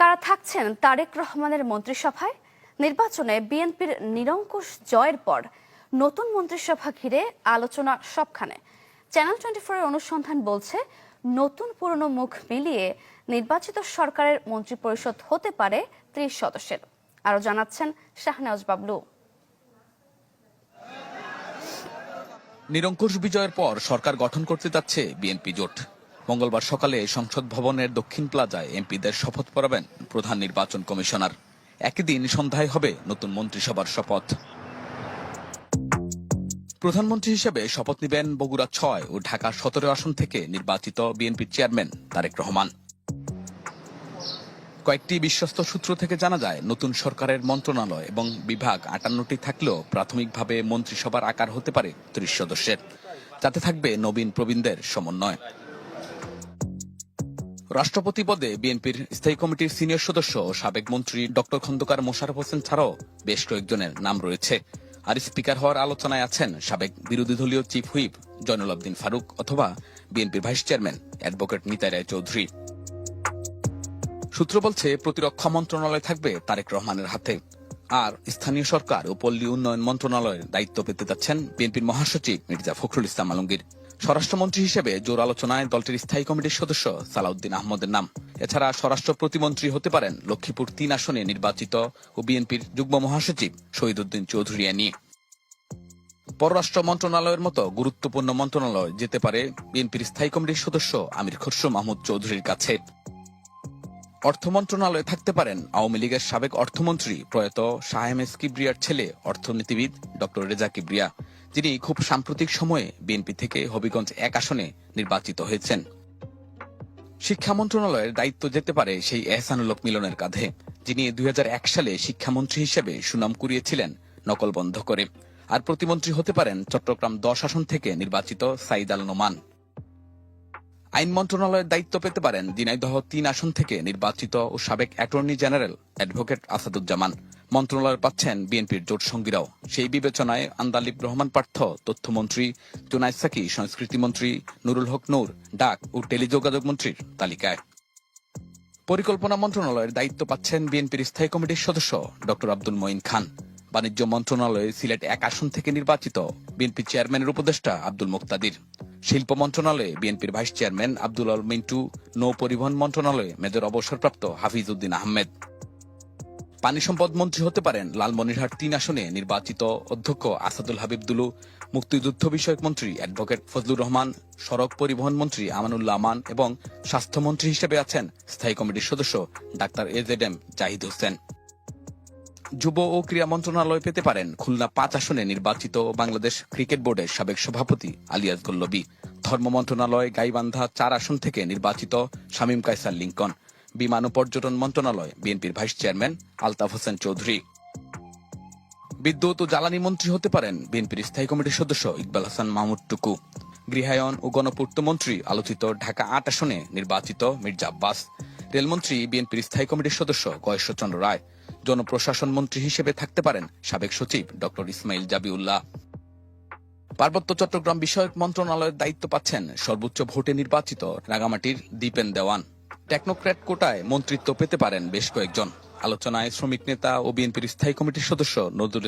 কারা থাকছেন তারেক রহমানের মন্ত্রিসভায়? নির্বাচনে বিএনপির নিরঙ্কুশ জয়ের পর নতুন মন্ত্রিসভা ঘিরে আলোচনা সবখানে। চ্যানেল 24 এর অনুসন্ধান বলছে, নতুন পুরনো মুখ মিলিয়ে নির্বাচিত সরকারের মন্ত্রিপরিষদ হতে পারে 30 সদস্যের। আরো জানাচ্ছেন শাহনেওয়াজ বাবলু। নিরঙ্কুশ বিজয়ের পর সরকার গঠন করতে যাচ্ছে বিএনপি জোট। মঙ্গলবার সকালে সংসদ ভবনের দক্ষিণ প্লাজায় এমপিদের শপথ পড়াবেন প্রধান নির্বাচন কমিশনার। একই দিন সন্ধ্যায় হবে নতুন মন্ত্রিসভার শপথ। প্রধানমন্ত্রী হিসেবে শপথ নেবেন বগুড়া 6 ও ঢাকা 17 আসন থেকে নির্বাচিত বিএনপির চেয়ারম্যান তারেক রহমান। কয়েকটি বিশ্বস্ত সূত্র থেকে জানা যায়, নতুন সরকারের মন্ত্রণালয় এবং বিভাগ 58টি থাকলেও প্রাথমিকভাবে মন্ত্রিসভার আকার হতে পারে 30 সদস্যের, যাতে থাকবে নবীন প্রবীণদের সমন্বয়। রাষ্ট্রপতি পদে বিএনপির স্থায়ী কমিটির সিনিয়র সদস্য ও সাবেক মন্ত্রী ডক্টর খন্দকার মোশাররফ হোসেন ছাড়াও বেশ কয়েকজনের নাম রয়েছে। আর স্পিকার হওয়ার আলোচনায় আছেন সাবেক বিরোধী দলীয় চিফ হুইপ জয়নুল আবদিন ফারুক অথবা বিএনপির ভাইস চেয়ারম্যান অ্যাডভোকেট নিতাই রায় চৌধুরী। সূত্র বলছে, প্রতিরক্ষা মন্ত্রণালয় থাকবে তারেক রহমানের হাতে, আর স্থানীয় সরকার ও পল্লী উন্নয়ন মন্ত্রণালয়ের দায়িত্ব পেতে যাচ্ছেন বিএনপির মহাসচিব মির্জা ফখরুল ইসলাম আলমগীর। স্বরাষ্ট্রমন্ত্রী হিসেবে জোর আলোচনায় দলটির স্থায়ী কমিটির সদস্য সালাউদ্দিন আহমদের নাম। এছাড়া স্বরাষ্ট্র প্রতিমন্ত্রী হতে পারেন লক্ষ্মীপুর 3 আসনে নির্বাচিত ও বিএনপির যুগ্ম মহাসচিব শহীদউদ্দিন চৌধুরী। পররাষ্ট্র মন্ত্রণালয়ের মতো গুরুত্বপূর্ণ মন্ত্রণালয় যেতে পারে বিএনপির স্থায়ী কমিটির সদস্য আমির খসরু মাহমুদ চৌধুরীর কাছে। অর্থ মন্ত্রণালয়ে থাকতে পারেন আওয়ামী লীগের সাবেক অর্থমন্ত্রী প্রয়াত শাহ এম এস কিবরিয়ার ছেলে অর্থনীতিবিদ ডক্টর রেজা কিবরিয়া, যিনি খুব সাম্প্রতিক সময়ে বিএনপি থেকে হবিগঞ্জ 1 আসনে নির্বাচিত হয়েছেন। শিক্ষা মন্ত্রণালয়ের দায়িত্ব যেতে পারে সেই এহসানুল হক মিলনের কাঁধে, যিনি 2001 সালে শিক্ষামন্ত্রী হিসেবে সুনাম কুড়িয়েছিলেন নকল বন্ধ করে। আর প্রতিমন্ত্রী হতে পারেন চট্টগ্রাম 10 আসন থেকে নির্বাচিত সাইদ আল নোমান। আইন মন্ত্রণালয়ের দায়িত্ব পেতে পারেন ঝিনাইদহ 3 আসন থেকে নির্বাচিত ও সাবেক অ্যাটর্নি জেনারেল অ্যাডভোকেট আসাদুজ্জামান। মন্ত্রণালয় পাচ্ছেন বিএনপির জোট সঙ্গীরাও। সেই বিবেচনায় আন্দালিব রহমান পার্থ তথ্যমন্ত্রী, জুনাইদ সাকি সংস্কৃতিমন্ত্রী, নুরুল হক নূর ডাক ও টেলিযোগাযোগ মন্ত্রীর তালিকায়। পরিকল্পনা মন্ত্রণালয়ের দায়িত্ব পাচ্ছেন বিএনপির স্থায়ী কমিটির সদস্য ডক্টর আব্দুল মঈন খান। বাণিজ্য মন্ত্রণালয়ে সিলেট 1 আসন থেকে নির্বাচিত বিএনপি চেয়ারম্যানের উপদেষ্টা আব্দুল মুক্তাদির। শিল্প মন্ত্রণালয়ে বিএনপির ভাইস চেয়ারম্যান আব্দুল আল মিন্টু। নৌ পরিবহন মন্ত্রণালয়ে মেজর অবসরপ্রাপ্ত হাফিজ উদ্দিন আহমেদ। পানি সম্পদ মন্ত্রী হতে পারেন লালমনিরহাট 3 আসনে নির্বাচিত অধ্যক্ষ আসাদুল হাবিব দুলু। মুক্তিযুদ্ধ বিষয়ক মন্ত্রী অ্যাডভোকেট ফজলুর রহমান, সড়ক পরিবহন মন্ত্রী আমানুল্লাহ আমান এবং স্বাস্থ্যমন্ত্রী হিসেবে আছেন স্থায়ী কমিটির সদস্য ডাক্তার AZM জাহিদ হোসেন। যুব ও ক্রীড়া মন্ত্রণালয় পেতে পারেন খুলনা 5 আসনে নির্বাচিত বাংলাদেশ ক্রিকেট বোর্ডের সাবেক সভাপতি আলিয়াস গোল্লবী। ধর্ম মন্ত্রণালয় গাইবান্ধা 4 আসন থেকে নির্বাচিত শামীম কায়সার লিঙ্কন। বিমান ও পর্যটন মন্ত্রণালয় বিএনপির ভাইস চেয়ারম্যান আলতাফ হোসেন চৌধুরী। বিদ্যুৎ ও জ্বালানি মন্ত্রী হতে পারেন বিএনপির স্থায়ী কমিটির সদস্য ইকবাল হাসান মাহমুদ টুকু। গৃহায়ন ও গণপূর্ত মন্ত্রী আলোচিত ঢাকা 8 আসনে নির্বাচিত মির্জা আব্বাস। রেলমন্ত্রী বিএনপির স্থায়ী কমিটির সদস্য গয়েশ্বরচন্দ্র রায়। জনপ্রশাসন মন্ত্রী হিসেবে থাকতে পারেন সাবেক সচিব ডক্টর ইসমাইল জাবিউল্লাহ। পার্বত্য চট্টগ্রাম বিষয়ক মন্ত্রণালয়ের দায়িত্ব পাচ্ছেন সর্বোচ্চ ভোটে নির্বাচিত রাঙামাটির দীপেন দেওয়ান। টেকনোক্র্যাট কোটায় মন্ত্রিত্ব পেতে পারেন বেশ কয়েকজন। আলোচনায় শ্রমিক নেতা ও বিএনপির স্থায়ী কমিটির সদস্য নজরুল